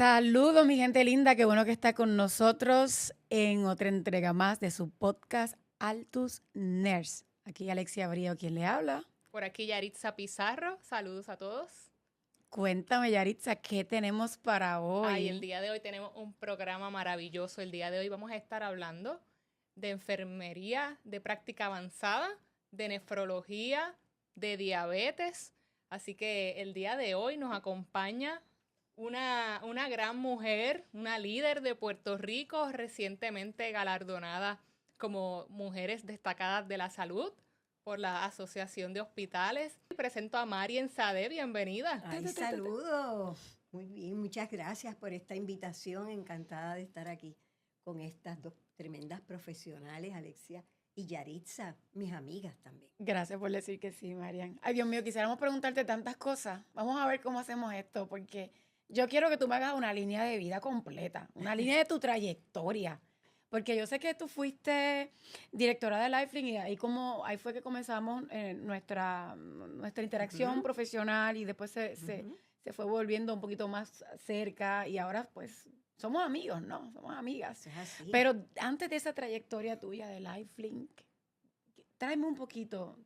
Saludos, mi gente linda, qué bueno que está con nosotros en otra entrega más de su podcast Altus Nurse. Aquí Alexia Brío, quien le habla. Por aquí Yaritza Pizarro, saludos a todos. Cuéntame, Yaritza, ¿qué tenemos para hoy? El día de hoy tenemos un programa maravilloso. El día de hoy vamos a estar hablando de enfermería, de práctica avanzada, de nefrología, de diabetes. Así que el día de hoy nos acompaña una gran mujer, una líder de Puerto Rico, recientemente galardonada como Mujeres Destacadas de la Salud por la Asociación de Hospitales. Presento a Marien Sade, bienvenida. Ay, saludos. Muy bien, muchas gracias por esta invitación. Encantada de estar aquí con estas dos tremendas profesionales, Alexia y Yaritza, mis amigas también. Gracias por decir que sí, Marian. Ay, Dios mío, quisiéramos preguntarte tantas cosas. Vamos a ver cómo hacemos esto, porque yo quiero que tú me hagas una línea de vida completa, una línea de tu trayectoria. Porque yo sé que tú fuiste directora de Lifelink y ahí fue que comenzamos nuestra interacción profesional y después se fue volviendo un poquito más cerca y ahora pues somos amigos, ¿no? Somos amigas. Es así. Pero antes de esa trayectoria tuya de Lifelink, tráeme un poquito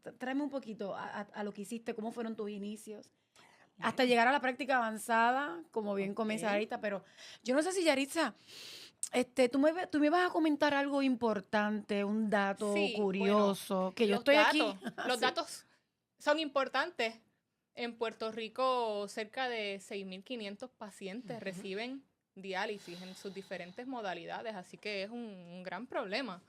a lo que hiciste, cómo fueron tus inicios. Hasta llegar a la práctica avanzada, como bien comienza ahorita, pero yo no sé si Yaritza, tú me vas a comentar algo importante, un dato curioso, bueno, que yo estoy aquí. Los datos son importantes. En Puerto Rico, cerca de 6.500 pacientes reciben diálisis en sus diferentes modalidades, así que es un gran problema.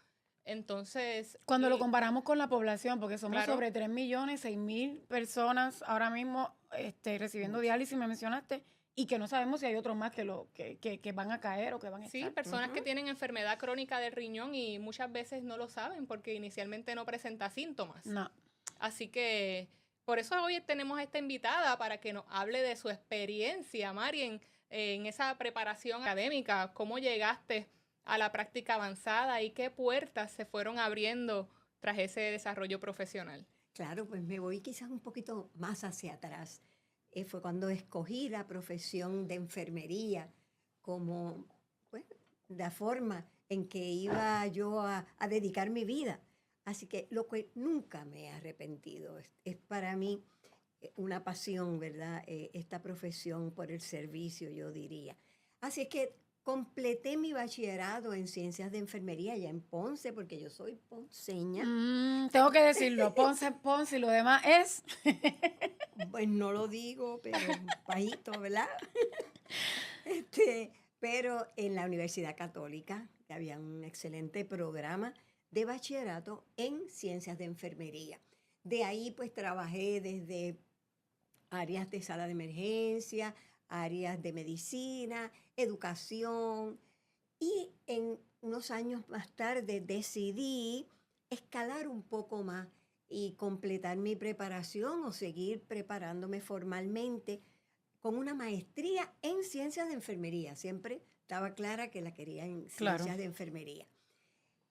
Entonces, cuando lo comparamos con la población, porque somos claro, sobre 3 millones, 6.000 personas ahora mismo recibiendo diálisis, me mencionaste, y que no sabemos si hay otros más que van a caer o que van a estar. Sí, personas que tienen enfermedad crónica del riñón y muchas veces no lo saben porque inicialmente no presenta síntomas. No. Así que por eso hoy tenemos a esta invitada para que nos hable de su experiencia, Marien, en esa preparación académica, cómo llegaste a la práctica avanzada y qué puertas se fueron abriendo tras ese desarrollo profesional. Claro, pues me voy quizás un poquito más hacia atrás. Fue cuando escogí la profesión de enfermería como pues, la forma en que iba yo a dedicar mi vida. Así que lo que nunca me he arrepentido es para mí una pasión, ¿verdad? Esta profesión por el servicio, yo diría. Así es que completé mi bachillerato en ciencias de enfermería ya en Ponce, porque yo soy ponceña. Tengo que decirlo, Ponce y lo demás es... Pues no lo digo, pero bajito, ¿verdad? Pero en la Universidad Católica había un excelente programa de bachillerato en ciencias de enfermería. De ahí pues trabajé desde áreas de sala de emergencia, áreas de medicina, educación, y en unos años más tarde decidí escalar un poco más y completar mi preparación o seguir preparándome formalmente con una maestría en ciencias de enfermería. Siempre estaba clara que la quería en ciencias de enfermería.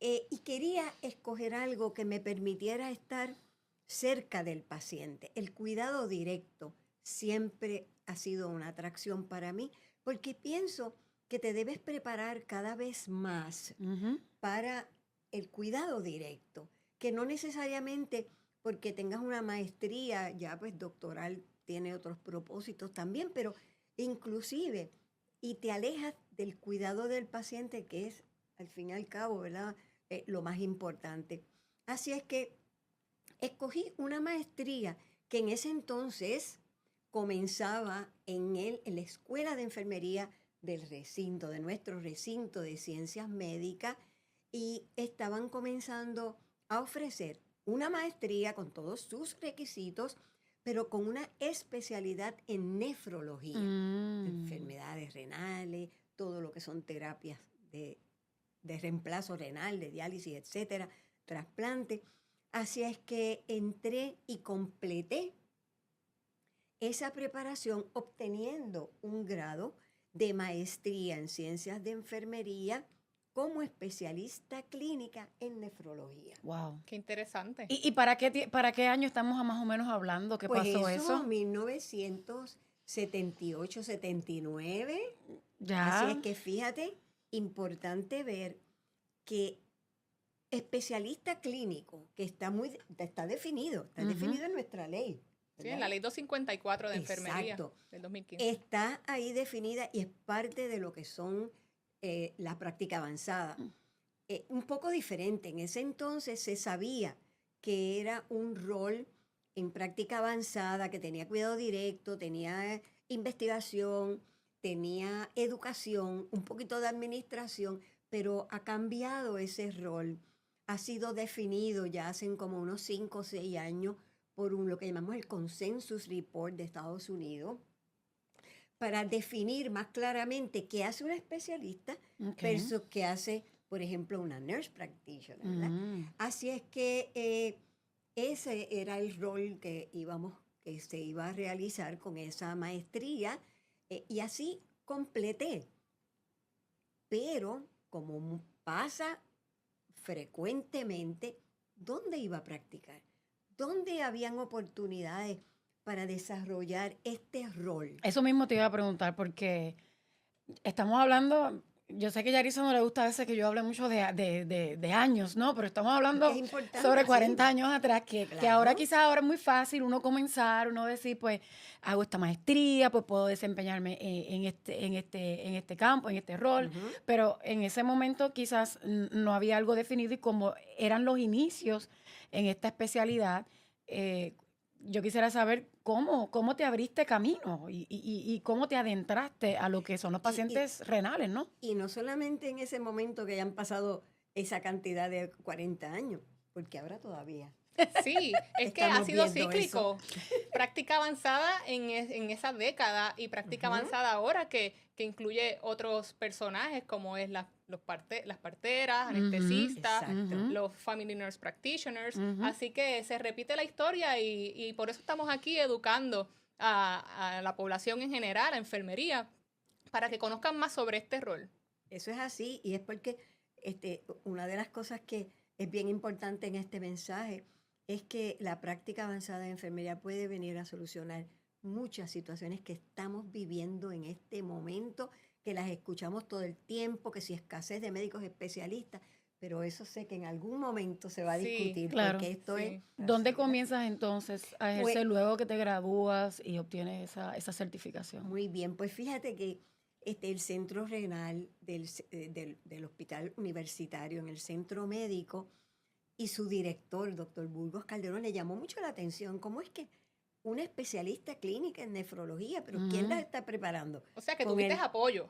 Y quería escoger algo que me permitiera estar cerca del paciente. El cuidado directo siempre ha sido una atracción para mí, porque pienso que te debes preparar cada vez más para el cuidado directo, que no necesariamente porque tengas una maestría, ya pues doctoral tiene otros propósitos también, pero inclusive, y te alejas del cuidado del paciente, que es al fin y al cabo, ¿verdad? Lo más importante. Así es que escogí una maestría que en ese entonces comenzaba en la Escuela de Enfermería del recinto, de nuestro recinto de ciencias médicas, y estaban comenzando a ofrecer una maestría con todos sus requisitos, pero con una especialidad en nefrología, enfermedades renales, todo lo que son terapias de reemplazo renal, de diálisis, etcétera, trasplante. Así es que entré y completé esa preparación obteniendo un grado de maestría en ciencias de enfermería como especialista clínica en nefrología. Wow. Qué interesante. ¿Y para qué año estamos más o menos hablando? ¿Qué pues pasó eso? 1960 78, 79. Ya. Así es que fíjate, importante ver que especialista clínico, que está definido en nuestra ley. Sí, en ¿verdad? la ley 254 de enfermería Exacto. del 2015. Está ahí definida y es parte de lo que son la práctica avanzada. Un poco diferente. En ese entonces se sabía que era un rol en práctica avanzada, que tenía cuidado directo, tenía investigación, tenía educación, un poquito de administración, pero ha cambiado ese rol. Ha sido definido ya hace como unos 5 o 6 años por lo que llamamos el Consensus Report de Estados Unidos, para definir más claramente qué hace un especialista versus qué hace, por ejemplo, una nurse practitioner, ¿verdad? Así es que ese era el rol que se iba a realizar con esa maestría, y así completé. Pero, como pasa frecuentemente, ¿dónde iba a practicar? ¿Dónde habían oportunidades para desarrollar este rol? Eso mismo te iba a preguntar, porque estamos hablando, yo sé que a Yarisa no le gusta a veces que yo hable mucho de años, ¿no? Pero estamos hablando sobre 40 años atrás, que ahora quizás ahora es muy fácil uno comenzar, uno decir, pues, hago esta maestría, pues puedo desempeñarme en este campo, en este rol, pero en ese momento quizás no había algo definido, y como eran los inicios en esta especialidad, yo quisiera saber cómo te abriste camino y cómo te adentraste a lo que son los pacientes renales, ¿no? Y no solamente en ese momento que hayan pasado esa cantidad de 40 años, porque ahora todavía. Sí, es que ha sido cíclico. Práctica avanzada en esa década y práctica avanzada ahora que incluye otros personajes como es las parteras, anestesistas, los family nurse practitioners. Así que se repite la historia y por eso estamos aquí educando a la población en general, a enfermería, para que conozcan más sobre este rol. Eso es así, y es porque una de las cosas que es bien importante en este mensaje es que la práctica avanzada de enfermería puede venir a solucionar muchas situaciones que estamos viviendo en este momento, que las escuchamos todo el tiempo, que si escasez de médicos especialistas, pero eso sé que en algún momento se va a discutir, claro, porque esto es... ¿Dónde comienzas entonces a ejercer luego que te gradúas y obtienes esa certificación? Muy bien, pues fíjate que el centro renal del Hospital Universitario, en el centro médico, y su director, doctor Burgos Calderón, le llamó mucho la atención. ¿Cómo es que una especialista clínica en nefrología, pero quién la está preparando? O sea, que tuviste apoyo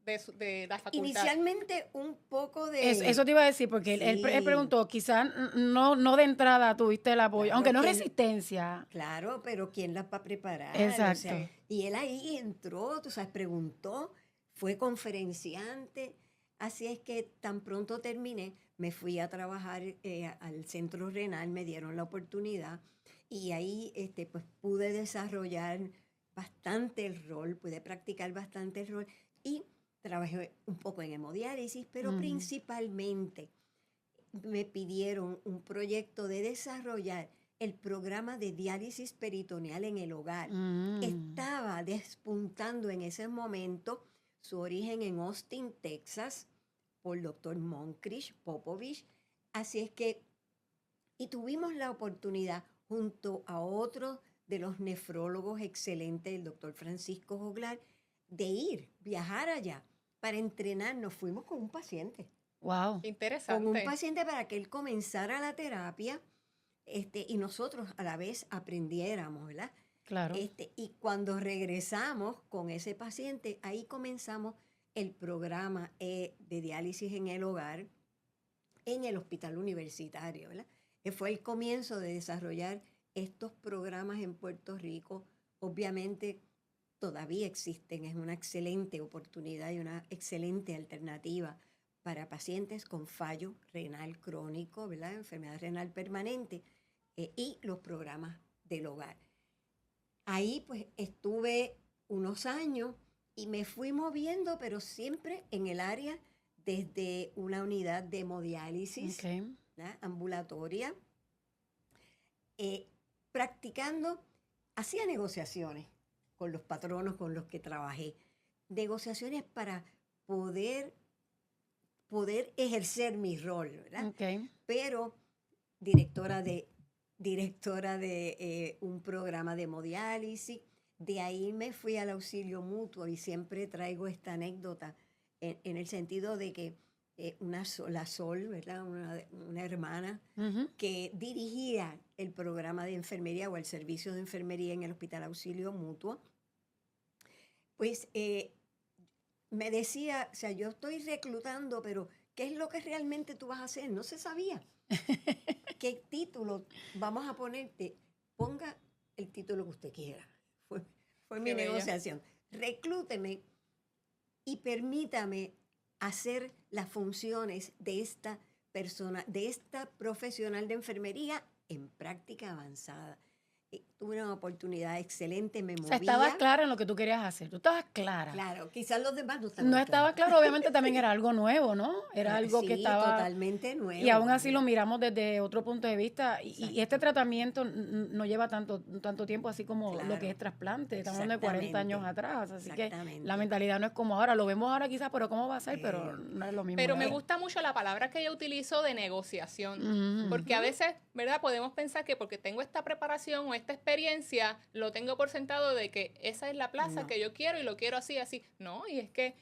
de la facultad. Inicialmente un poco de... Eso te iba a decir, porque él preguntó, quizás no de entrada tuviste el apoyo, Claro, aunque no resistencia. Claro, pero ¿quién las va a preparar? Exacto. O sea, y él ahí entró, tú sabes, preguntó, fue conferenciante. Así es que tan pronto terminé, me fui a trabajar al centro renal, me dieron la oportunidad y ahí pues pude desarrollar bastante el rol, pude practicar bastante el rol y trabajé un poco en hemodiálisis, pero principalmente me pidieron un proyecto de desarrollar el programa de diálisis peritoneal en el hogar. Estaba despuntando en ese momento, su origen en Austin, Texas, por el doctor Moncrief Popovich. Así es que, y tuvimos la oportunidad junto a otro de los nefrólogos excelentes, el doctor Francisco Joglar, de viajar allá para entrenarnos. Fuimos con un paciente. ¡Wow! Interesante. Con un paciente para que él comenzara la terapia y nosotros a la vez aprendiéramos, ¿verdad? Claro. Y cuando regresamos con ese paciente, ahí comenzamos el programa de diálisis en el hogar en el hospital universitario, ¿verdad? Fue el comienzo de desarrollar estos programas en Puerto Rico. Obviamente todavía existen, es una excelente oportunidad y una excelente alternativa para pacientes con fallo renal crónico, ¿verdad? Enfermedad renal permanente, y los programas del hogar. Ahí pues estuve unos años y me fui moviendo, pero siempre en el área desde una unidad de hemodiálisis ambulatoria, practicando, hacía negociaciones. con los patronos con los que trabajé. Negociaciones para poder ejercer mi rol, ¿verdad? Okay. Pero directora de un programa de hemodiálisis. De ahí me fui al auxilio mutuo y siempre traigo esta anécdota en el sentido de que la Sol, ¿verdad? Una hermana que dirigía el programa de enfermería o el servicio de enfermería en el Hospital Auxilio Mutuo, pues me decía, o sea, yo estoy reclutando, pero ¿qué es lo que realmente tú vas a hacer? No se sabía. ¿Qué título vamos a ponerte? Ponga el título que usted quiera. Fue mi negociación. Reclúteme y permítame hacer las funciones de esta persona, de esta profesional de enfermería en práctica avanzada. Tuve una oportunidad excelente, me movía. O sea, estabas clara en lo que tú querías hacer. Tú estabas clara. Claro, quizás los demás no estaban No estaba claro, obviamente también era algo nuevo, ¿no? Era algo sí, que estaba totalmente nuevo. Y aún así lo miramos desde otro punto de vista. Y este tratamiento no lleva tanto tiempo así como lo que es trasplante. Estamos hablando de 40 años atrás. Así que la mentalidad no es como ahora. Lo vemos ahora quizás, pero ¿cómo va a ser? Pero no es lo mismo. Pero me gusta mucho la palabra que ella utilizó de negociación. Porque a veces, ¿verdad? Podemos pensar que porque tengo esta preparación o esta experiencia, lo tengo por sentado de que esa es la plaza que yo quiero y lo quiero así, así. No, y es que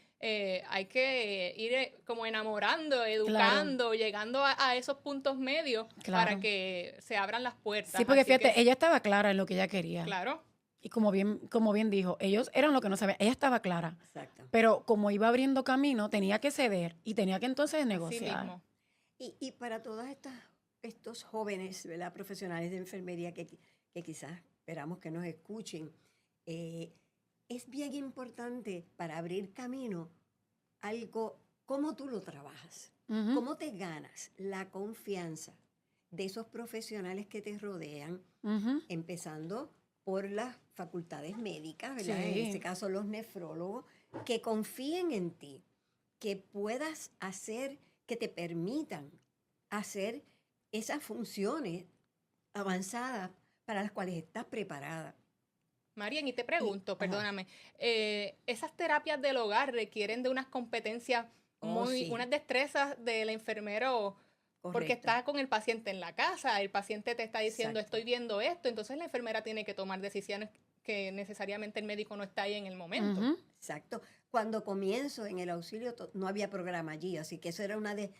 hay que ir como enamorando, educando, llegando a esos puntos medios para que se abran las puertas. Sí, porque fíjate, ella estaba clara en lo que ella quería. Claro. Y como bien dijo, ellos eran lo que no sabían. Ella estaba clara. Exacto. Pero como iba abriendo camino, tenía que ceder y tenía que entonces negociar. Así mismo. Y para todos estos jóvenes, ¿verdad? Profesionales de enfermería que quizás esperamos que nos escuchen, es bien importante para abrir camino algo, cómo tú lo trabajas, cómo te ganas la confianza de esos profesionales que te rodean, empezando por las facultades médicas, ¿verdad? En este caso los nefrólogos, que confíen en ti, que puedas hacer, que te permitan hacer esas funciones avanzadas para las cuales estás preparada. Marian, y te pregunto, perdóname, esas terapias del hogar requieren de unas competencias unas destrezas del enfermero. Correcto. Porque está con el paciente en la casa, el paciente te está diciendo, estoy viendo esto, entonces la enfermera tiene que tomar decisiones que necesariamente el médico no está ahí en el momento. Exacto. Cuando comienzo en el auxilio no había programa allí, así que eso era una de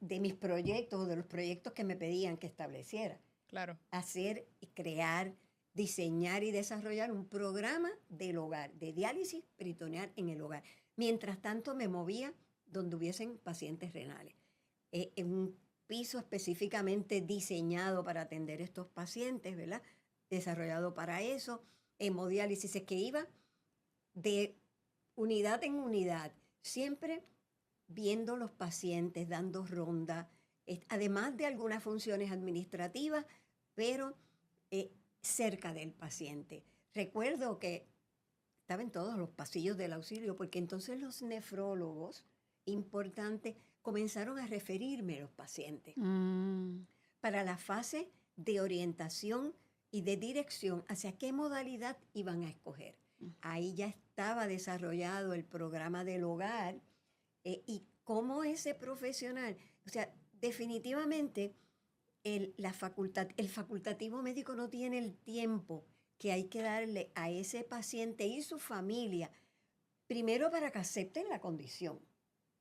mis proyectos, de los proyectos que me pedían que estableciera. Claro. Hacer, crear, diseñar y desarrollar un programa del hogar, de diálisis peritoneal en el hogar. Mientras tanto me movía donde hubiesen pacientes renales. En un piso específicamente diseñado para atender estos pacientes, ¿verdad? Desarrollado para eso. Hemodiálisis es que iba de unidad en unidad, siempre viendo los pacientes, dando ronda, además de algunas funciones administrativas, pero cerca del paciente. Recuerdo que estaba en todos los pasillos del auxilio, porque entonces los nefrólogos, importantes, comenzaron a referirme a los pacientes para la fase de orientación y de dirección hacia qué modalidad iban a escoger. Ahí ya estaba desarrollado el programa del hogar y cómo ese profesional, o sea, definitivamente el facultativo médico no tiene el tiempo que hay que darle a ese paciente y su familia, primero para que acepten la condición,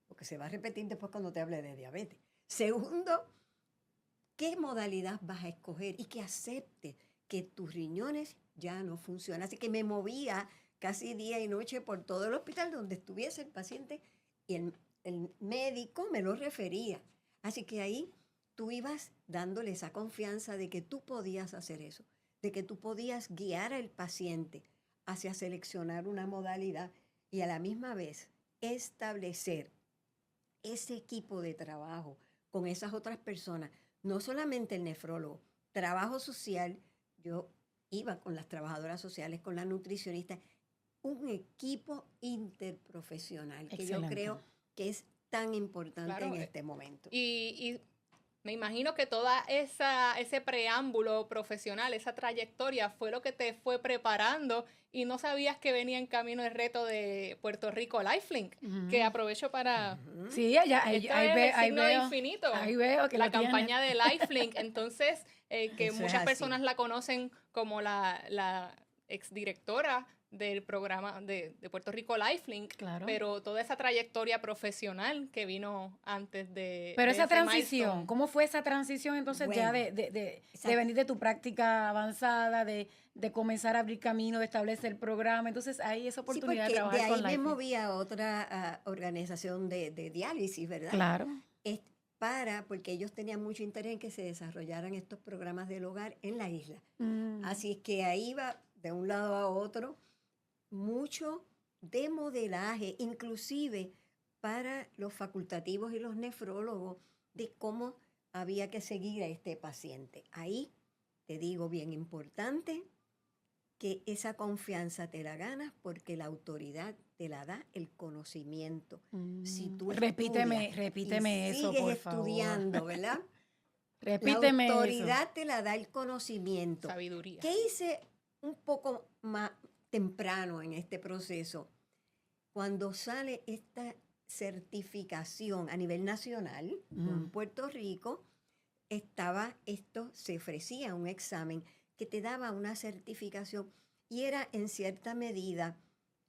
porque se va a repetir después cuando te hable de diabetes. Segundo, qué modalidad vas a escoger y que acepte que tus riñones ya no funcionan. Así que me movía casi día y noche por todo el hospital donde estuviese el paciente y el médico me lo refería. Así que ahí tú ibas dándole esa confianza de que tú podías hacer eso, de que tú podías guiar al paciente hacia seleccionar una modalidad y a la misma vez establecer ese equipo de trabajo con esas otras personas, no solamente el nefrólogo, trabajo social, yo iba con las trabajadoras sociales, con la nutricionista, un equipo interprofesional. Excelente. Que yo creo que es tan importante en este momento. Y Me imagino que toda ese preámbulo profesional, esa trayectoria fue lo que te fue preparando y no sabías que venía en camino el reto de Puerto Rico Lifelink, que aprovecho para... Sí, ahí, Esto ahí, es ve- el ahí signo de veo. infinito, Ahí veo que la lo tienes. campaña de Lifelink. Entonces, que Eso es muchas así. personas la conocen como la exdirectora del programa de Puerto Rico Lifelink, Claro. pero toda esa trayectoria profesional que vino antes Pero de esa ese transición, milestone. ¿cómo fue esa transición entonces ya Bueno, de esa- venir de tu práctica avanzada, de comenzar a abrir camino, de establecer el programa? Entonces ahí esa Sí, oportunidad de porque de trabajar con ahí me Lifelink. moví a otra organización de diálisis, ¿verdad? Claro. Es porque ellos tenían mucho interés en que se desarrollaran estos programas del hogar en la isla. Así es que ahí va de un lado a otro mucho de modelaje, inclusive para los facultativos y los nefrólogos, de cómo había que seguir a este paciente. Ahí te digo, bien importante, que esa confianza te la ganas porque la autoridad te la da el conocimiento. Si tú Repíteme estudias y eso, sigues por favor. estudiando, ¿verdad? La Repíteme eso. autoridad te la da el conocimiento. Sabiduría. ¿Qué hice un poco más temprano en este proceso? Cuando sale esta certificación a nivel nacional, no en Puerto Rico, se ofrecía un examen que te daba una certificación y era en cierta medida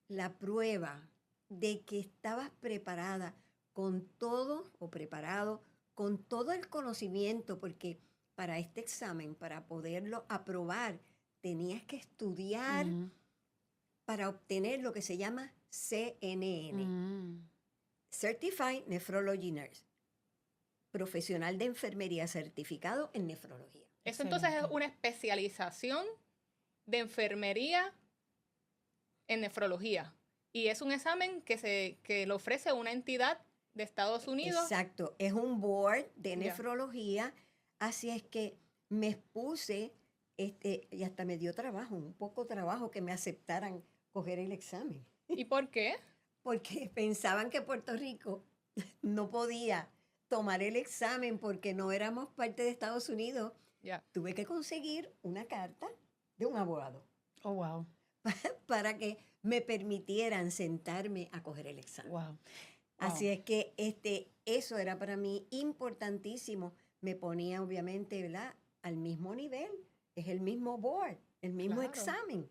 la prueba de que estabas preparada con todo o preparado con todo el conocimiento, porque para este examen, para poderlo aprobar, tenías que estudiar para obtener lo que se llama CNN, Certified Nephrology Nurse, profesional de enfermería certificado en nefrología. Eso entonces es una especialización de enfermería en nefrología. Y es un examen que lo ofrece una entidad de Estados Unidos. Exacto, es un board de nefrología, así es que me expuse, y hasta me dio trabajo, un poco trabajo que me aceptaran coger el examen. ¿Y por qué? Porque pensaban que Puerto Rico no podía tomar el examen porque no éramos parte de Estados Unidos. Tuve que conseguir una carta de un abogado. Oh, wow. Para que me permitieran sentarme a coger el examen. Wow. Así es que eso era para mí importantísimo. Me ponía obviamente, ¿verdad?, al mismo nivel. Es el mismo board, el mismo examen.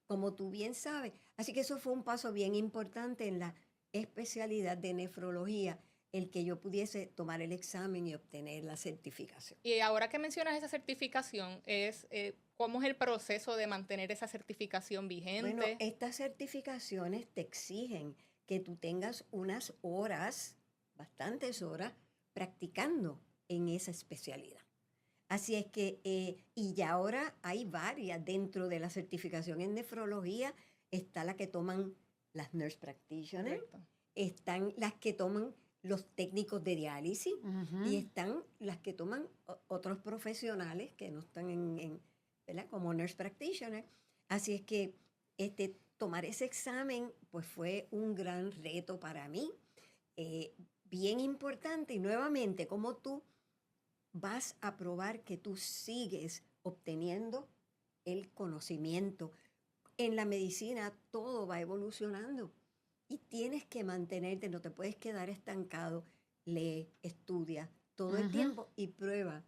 Como tú bien sabes. Así que eso fue un paso bien importante en la especialidad de nefrología, el que yo pudiese tomar el examen y obtener la certificación. Y ahora que mencionas esa certificación, ¿cómo es el proceso de mantener esa certificación vigente? Bueno, estas certificaciones te exigen que tú tengas unas horas, bastantes horas, practicando en esa especialidad. Así es que, y ya ahora hay varias dentro de la certificación en nefrología. Está la que toman las nurse practitioners, están las que toman los técnicos de diálisis y están las que toman otros profesionales que no están ¿verdad?, como nurse practitioner. Así es que tomar ese examen pues fue un gran reto para mí, bien importante. Y nuevamente, como tú vas a probar que tú sigues obteniendo el conocimiento. En la medicina todo va evolucionando y tienes que mantenerte, no te puedes quedar estancado. Lee, estudia todo el tiempo y prueba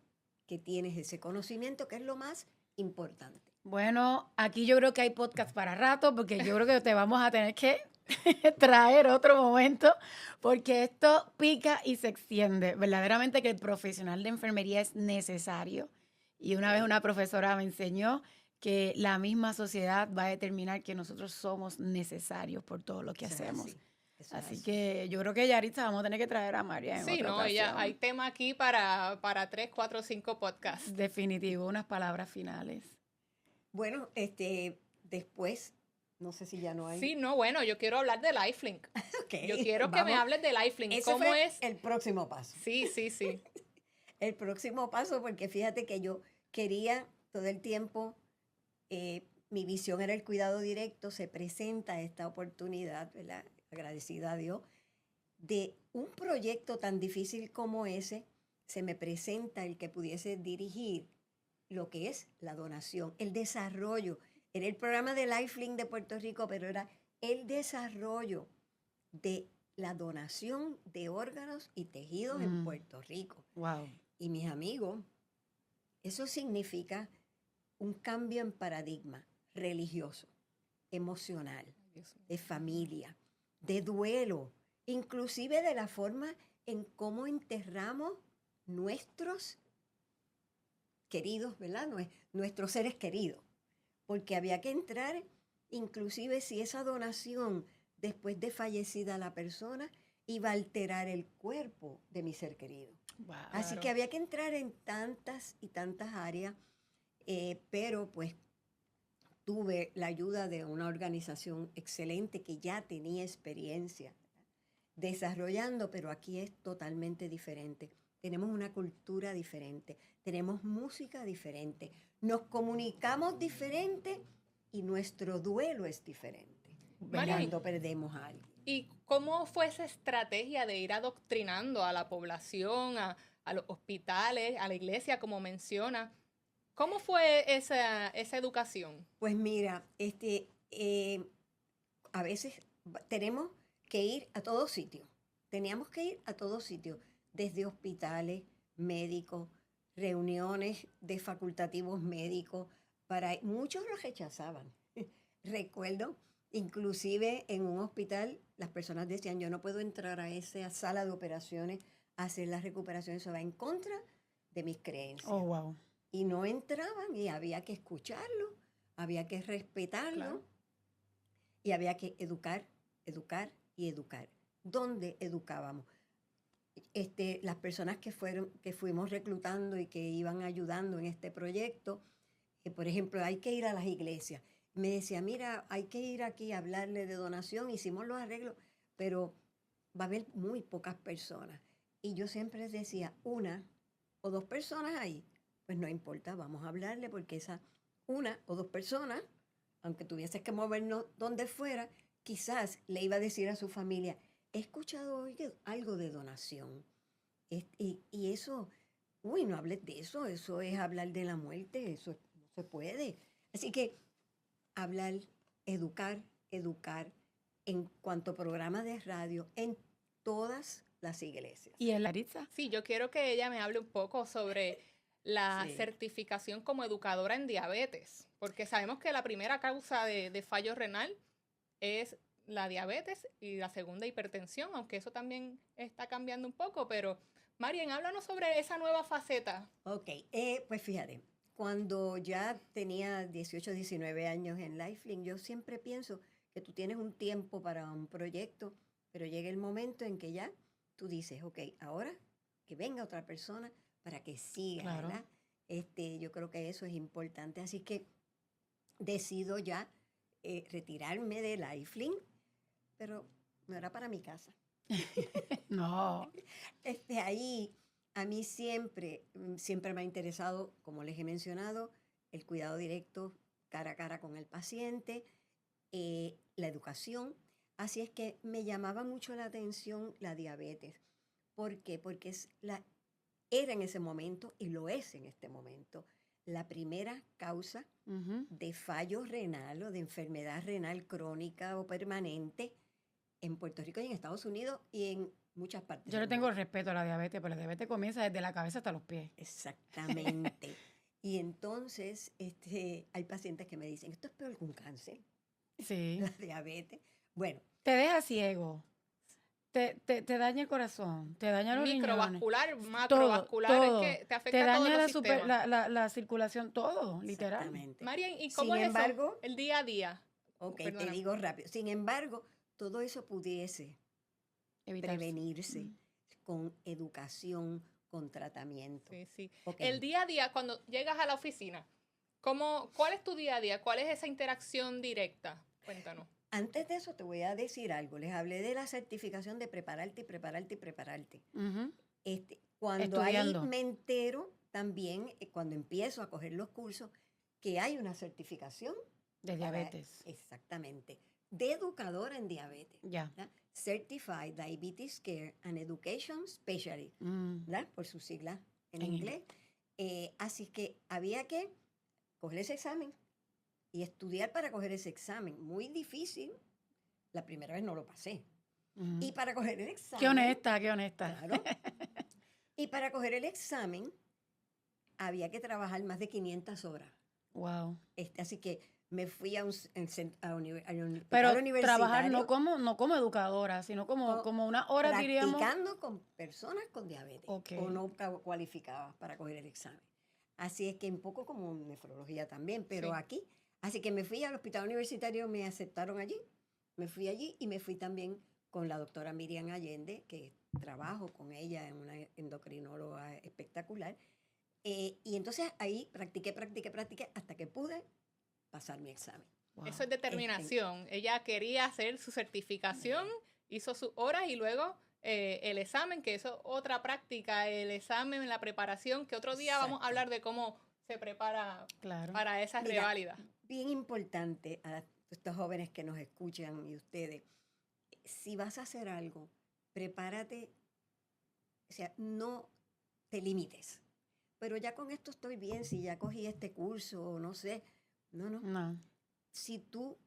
que tienes ese conocimiento, que es lo más importante. Bueno, aquí yo creo que hay podcast para rato, porque yo creo que te vamos a tener que traer otro momento, porque esto pica y se extiende. Verdaderamente que el profesional de enfermería es necesario. Y una vez una profesora me enseñó que la misma sociedad va a determinar que nosotros somos necesarios por todo lo que hacemos. Así que yo creo que Yaritza vamos a tener que traer a María en otra ocasión. Ya hay tema aquí para 3, 4, 5 podcasts. Definitivo, unas palabras finales. Bueno, después, no sé si ya no hay. Sí, no, bueno, yo quiero hablar de Lifelink. Okay, yo quiero que me hables de Lifelink. Ese ¿Cómo fue es? El próximo paso. Sí. El próximo paso, porque fíjate que yo quería todo el tiempo, mi visión era el cuidado directo. Se presenta esta oportunidad, ¿verdad?, agradecida a Dios, de un proyecto tan difícil como ese, se me presenta el que pudiese dirigir lo que es la donación, el desarrollo. Era el programa de Lifelink de Puerto Rico, pero era el desarrollo de la donación de órganos y tejidos en Puerto Rico. Wow. Y mis amigos, eso significa un cambio en paradigma religioso, emocional, de familia, de duelo, inclusive de la forma en cómo enterramos nuestros queridos, ¿verdad? Nuestros seres queridos. Porque había que entrar, inclusive si esa donación, después de fallecida la persona, iba a alterar el cuerpo de mi ser querido. Wow. Así que había que entrar en tantas y tantas áreas, pero pues tuve la ayuda de una organización excelente que ya tenía experiencia desarrollando, pero aquí es totalmente diferente. Tenemos una cultura diferente, tenemos música diferente, nos comunicamos diferente y nuestro duelo es diferente Marian, cuando perdemos a alguien. ¿Y cómo fue esa estrategia de ir adoctrinando a la población, a los hospitales, a la iglesia, como menciona? ¿Cómo fue esa educación? Pues mira, a veces tenemos que ir a todos sitios. Teníamos que ir a todos sitios, desde hospitales, médicos, reuniones de facultativos médicos. Muchos los rechazaban. Recuerdo, inclusive en un hospital, las personas decían, yo no puedo entrar a esa sala de operaciones a hacer la recuperación, eso va en contra de mis creencias. Oh, wow. Y no entraban y había que escucharlo, había que respetarlo, claro. Y había que educar, educar y educar. ¿Dónde educábamos? Las personas que fuimos reclutando y que iban ayudando en este proyecto, por ejemplo, hay que ir a las iglesias. Me decía, mira, hay que ir aquí a hablarle de donación, hicimos los arreglos, pero va a haber muy pocas personas. Y yo siempre les decía, 1 o 2 personas ahí, pues no importa, vamos a hablarle porque esa 1 o 2 personas, aunque tuvieses que movernos donde fuera, quizás le iba a decir a su familia, he escuchado hoy algo de donación. Y eso, no hables de eso es hablar de la muerte, eso no se puede. Así que hablar, educar en cuanto a programas de radio en todas las iglesias. ¿Y en Laritza? Sí, yo quiero que ella me hable un poco sobre la certificación como educadora en diabetes, porque sabemos que la primera causa de fallo renal es la diabetes y la segunda hipertensión, aunque eso también está cambiando un poco, pero Marian, háblanos sobre esa nueva faceta. Ok, pues fíjate, cuando ya tenía 18, 19 años en Lifelink, yo siempre pienso que tú tienes un tiempo para un proyecto, pero llega el momento en que ya tú dices, ok, ahora que venga otra persona para que siga, claro. ¿Verdad? Yo creo que eso es importante, así que decido ya retirarme de Lifelink, pero no era para mi casa. No. Ahí a mí siempre me ha interesado, como les he mencionado, el cuidado directo cara a cara con el paciente, la educación. Así es que me llamaba mucho la atención la diabetes. ¿Por qué? Porque era en ese momento, y lo es en este momento, la primera causa de fallo renal o de enfermedad renal crónica o permanente en Puerto Rico y en Estados Unidos y en muchas partes. Yo le tengo respeto a la diabetes, pero la diabetes comienza desde la cabeza hasta los pies. Exactamente. Y entonces hay pacientes que me dicen, esto es peor que un cáncer. Sí. La diabetes. Bueno. Te deja ciego. Te daña el corazón, te daña los microvascular, riñones, macrovascular, todo. Es que te afecta te daña todos los sistemas. la circulación, todo, literal. Marian, ¿y cómo es eso? El día a día. Ok, te digo rápido. Sin embargo, todo eso pudiese prevenirse con educación, con tratamiento. Sí, sí. Okay. El día a día, cuando llegas a la oficina, ¿cuál es tu día a día? ¿Cuál es esa interacción directa? Cuéntanos. Antes de eso te voy a decir algo. Les hablé de la certificación de prepararte. Cuando ahí me entero también, cuando empiezo a coger los cursos, que hay una certificación de diabetes. Exactamente. de educadora en diabetes. Ya. ¿Verdad? Certified Diabetes Care and Education Specialist, ¿verdad? Por sus siglas en En inglés. Así que había que coger ese examen y estudiar para coger ese examen. Muy difícil. La primera vez no lo pasé. Y para coger el examen... Qué honesta, qué honesta. Claro. Y para coger el examen había que trabajar más de 500 horas. Wow. Así que me fui a un hospital Pero universitario. trabajar no como educadora, sino como unas horas, diríamos. Practicando con personas con diabetes Ok. o no cualificadas para coger el examen. Así es que un poco como nefrología también, pero Sí. aquí. Así que me fui al hospital universitario, me aceptaron allí. Me fui allí y me fui también con la doctora Miriam Allende, que trabajo con ella en una endocrinóloga espectacular. Y entonces ahí practiqué hasta que pude pasar mi examen. Wow. Eso es determinación. Ella quería hacer su certificación, hizo sus horas y luego el examen, que eso es otra práctica, el examen, la preparación, que otro día vamos a Exacto. hablar de cómo se prepara Claro. para esa Mira, reválida. Bien importante a estos jóvenes que nos escuchan y ustedes, si vas a hacer algo, prepárate, o sea, no te limites. Pero ya con esto estoy bien, si ya cogí este curso, no sé. No. No. Si tú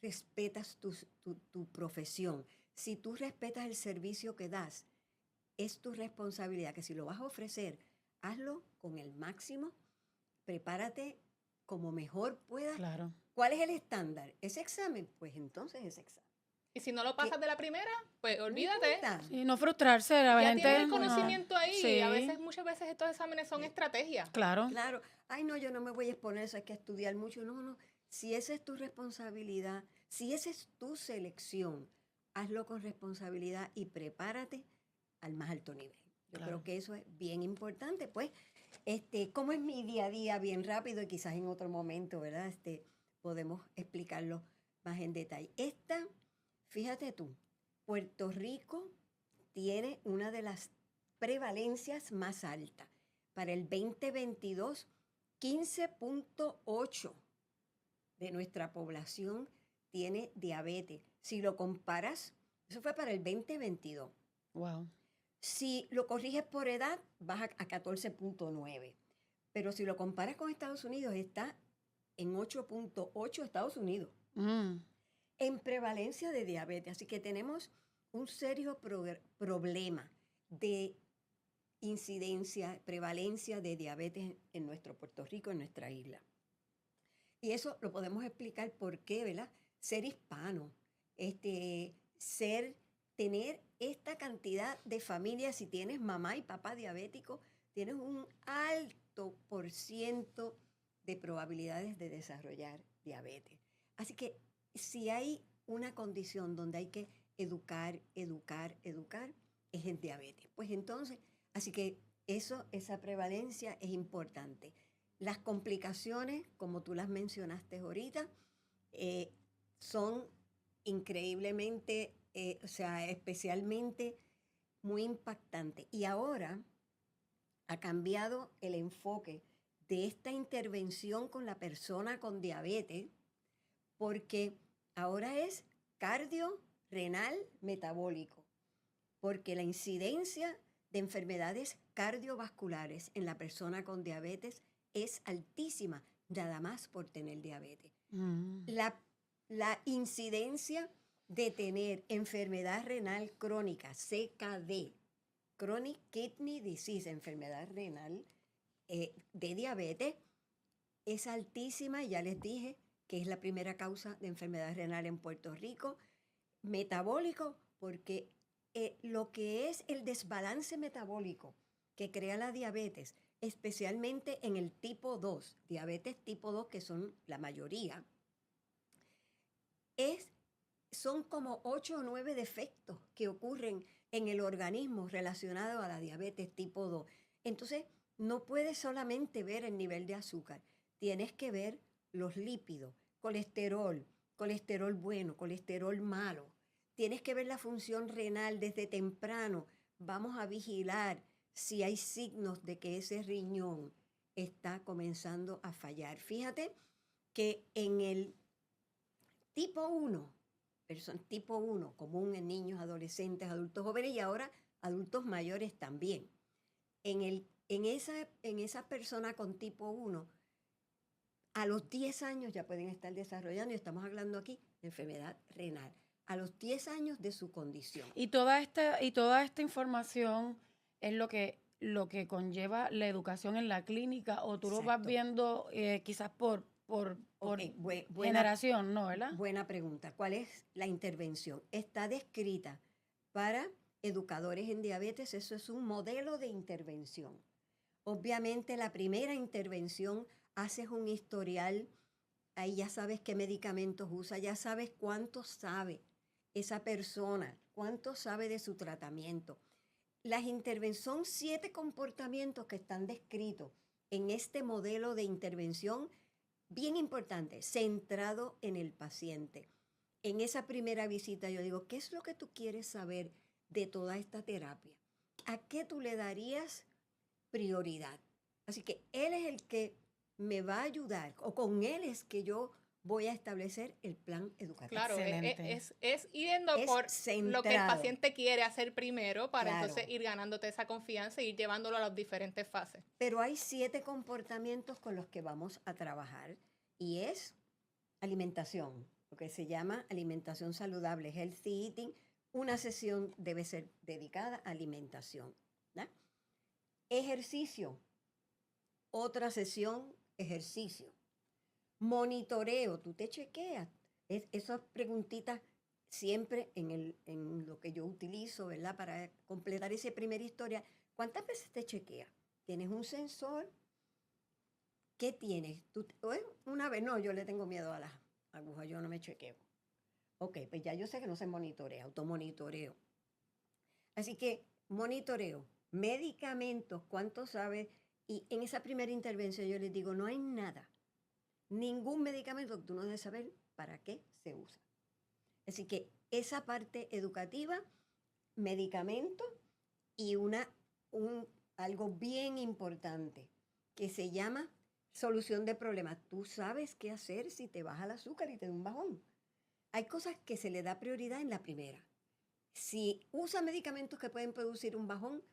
respetas tu profesión, si tú respetas el servicio que das, es tu responsabilidad que si lo vas a ofrecer, hazlo con el máximo, prepárate como mejor puedas. Claro. ¿Cuál es el estándar? ¿Ese examen? Pues entonces ese examen. Y si no lo pasas de la primera, pues No olvídate. importa. Sí, no frustrarse, la Ya gente. tienes el no. conocimiento ahí. Sí. Muchas veces estos exámenes son estrategias. Claro. Claro, ay no, yo no me voy a exponer, eso hay que estudiar mucho. No. Si esa es tu responsabilidad, si esa es tu selección, hazlo con responsabilidad y prepárate al más alto nivel. Yo Claro. creo que eso es bien importante. Pues, ¿cómo es mi día a día? Bien rápido y quizás en otro momento, ¿verdad? Podemos explicarlo más en detalle. Fíjate tú, Puerto Rico tiene una de las prevalencias más altas. Para el 2022, 15.8 de nuestra población tiene diabetes. Si lo comparas, eso fue para el 2022. Wow. Si lo corriges por edad, baja a 14.9. Pero si lo comparas con Estados Unidos, está en 8.8 Estados Unidos. En prevalencia de diabetes. Así que tenemos un serio problema de incidencia, prevalencia de diabetes en nuestro Puerto Rico, en nuestra isla. Y eso lo podemos explicar por qué, ¿verdad? Ser hispano, tener esta cantidad de familias, si tienes mamá y papá diabéticos, tienes un alto % de probabilidades de desarrollar diabetes. Así que si hay una condición donde hay que educar, es el diabetes. Pues entonces, así que esa prevalencia es importante. Las complicaciones, como tú las mencionaste ahorita, son increíblemente, especialmente muy impactantes. Y ahora ha cambiado el enfoque de esta intervención con la persona con diabetes, porque ahora es cardiorrenal metabólico, porque la incidencia de enfermedades cardiovasculares en la persona con diabetes es altísima, nada más por tener diabetes. La incidencia de tener enfermedad renal crónica, CKD, Chronic Kidney Disease, enfermedad renal de diabetes, es altísima, ya les dije que es la primera causa de enfermedad renal en Puerto Rico. Metabólico, porque lo que es el desbalance metabólico que crea la diabetes, especialmente en el tipo 2, diabetes tipo 2, que son la mayoría, son como 8 o 9 defectos que ocurren en el organismo relacionados a la diabetes tipo 2. Entonces, no puedes solamente ver el nivel de azúcar, tienes que ver los lípidos, colesterol bueno, colesterol malo. Tienes que ver la función renal desde temprano. Vamos a vigilar si hay signos de que ese riñón está comenzando a fallar. Fíjate que en el tipo 1 tipo 1, común en niños, adolescentes, adultos jóvenes y ahora adultos mayores también. En esa persona con tipo 1, a los 10 años ya pueden estar desarrollando, y estamos hablando aquí de enfermedad renal, a los 10 años de su condición. Y toda esta información es lo que conlleva la educación en la clínica, o tú lo vas Exacto. viendo quizás por Okay, generación, ¿no? ¿Verdad? Buena pregunta. ¿Cuál es la intervención? Está descrita para educadores en diabetes, eso es un modelo de intervención. Obviamente la primera intervención haces un historial, ahí ya sabes qué medicamentos usa, ya sabes cuánto sabe esa persona, cuánto sabe de su tratamiento. Las intervenciones son 7 comportamientos que están descritos en este modelo de intervención, bien importante, centrado en el paciente. En esa primera visita yo digo, ¿qué es lo que tú quieres saber de toda esta terapia? ¿A qué tú le darías prioridad? Así que él es el que me va a ayudar, o con él es que yo voy a establecer el plan educativo. Claro, Excelente. es yendo Es por lo que el centrado. paciente quiere hacer primero para Claro. entonces ir ganándote esa confianza y ir llevándolo a las diferentes fases. Pero hay 7 comportamientos con los que vamos a trabajar y es alimentación, lo que se llama alimentación saludable, healthy eating. Una sesión debe ser dedicada a alimentación, ¿no? Ejercicio, otra sesión, ejercicio. Monitoreo, tú te chequeas. Esas preguntitas siempre en lo que yo utilizo, ¿verdad? Para completar esa primera historia. ¿Cuántas veces te chequeas? ¿Tienes un sensor? ¿Qué tienes? Una vez, no, yo le tengo miedo a las agujas, yo no me chequeo. Ok, pues ya yo sé que no se monitorea, automonitoreo. Así que monitoreo, medicamentos, ¿cuánto sabes? Y en esa primera intervención yo les digo, no hay nada, ningún medicamento que tú no debes saber para qué se usa. Así que esa parte educativa, medicamento y algo bien importante que se llama solución de problemas. Tú sabes qué hacer si te baja el azúcar y te da un bajón. Hay cosas que se le da prioridad en la primera. Si usa medicamentos que pueden producir un bajón,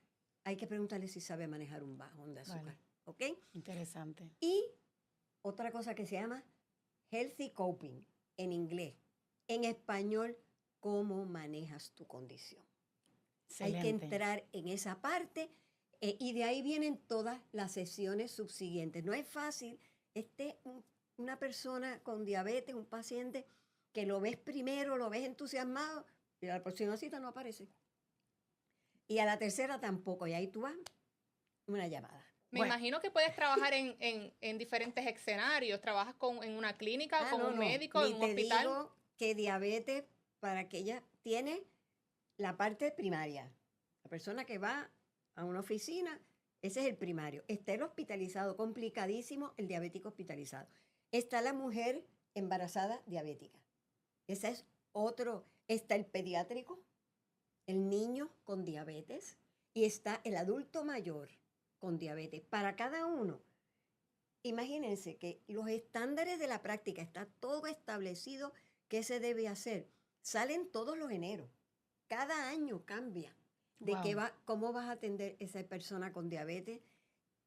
hay que preguntarle si sabe manejar un bajón de azúcar. Vale. ¿Ok? Interesante. Y otra cosa que se llama healthy coping en inglés. En español, ¿cómo manejas tu condición? Excelente. Hay que entrar en esa parte y de ahí vienen todas las sesiones subsiguientes. No es fácil. Una persona con diabetes, un paciente que lo ves primero, lo ves entusiasmado y a la próxima cita no aparece. Y a la tercera tampoco. Y ahí tú vas, una llamada. Me imagino que puedes trabajar en diferentes escenarios. ¿Trabajas en una clínica, con un médico, en un hospital? Te digo que diabetes, para que ella tiene la parte primaria. La persona que va a una oficina, ese es el primario. Está el hospitalizado, complicadísimo, el diabético hospitalizado. Está la mujer embarazada diabética. Ese es otro. Está el pediátrico, el niño con diabetes, y está el adulto mayor con diabetes. Para cada uno, imagínense que los estándares de la práctica, está todo establecido qué se debe hacer. Salen todos los eneros. Cada año cambia de cómo vas a atender a esa persona con diabetes.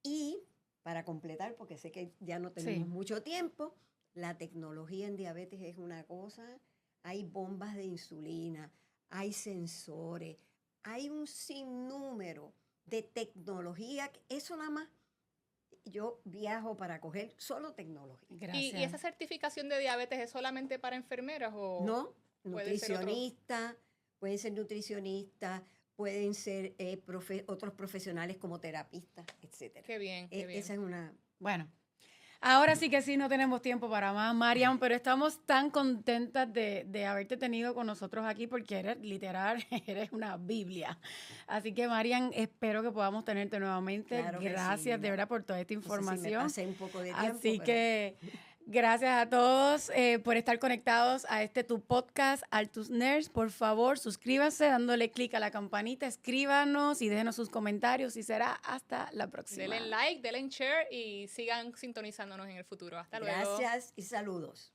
Y para completar, porque sé que ya no tenemos mucho tiempo, la tecnología en diabetes es una cosa. Hay bombas de insulina, hay sensores, hay un sinnúmero de tecnología. Eso nada más yo viajo para coger solo tecnología. Gracias. ¿Y esa certificación de diabetes es solamente para enfermeras o no? Nutricionistas, pueden ser nutricionistas, pueden ser otros profesionales como terapistas, etc. Qué bien, qué bien. Esa es una... Bueno, ahora sí que sí, no tenemos tiempo para más, Marian, pero estamos tan contentas de haberte tenido con nosotros aquí porque eres literal, eres una Biblia. Así que, Marian, espero que podamos tenerte nuevamente. Claro que gracias sí, de verdad por toda esta información. No sé si me pasé un poco de tiempo. Así que gracias a todos por estar conectados a tu podcast, Altus Nerds. Por favor, suscríbanse dándole clic a la campanita, escríbanos y déjenos sus comentarios y será hasta la próxima. Denle like, denle share y sigan sintonizándonos en el futuro. Hasta luego. Gracias y saludos.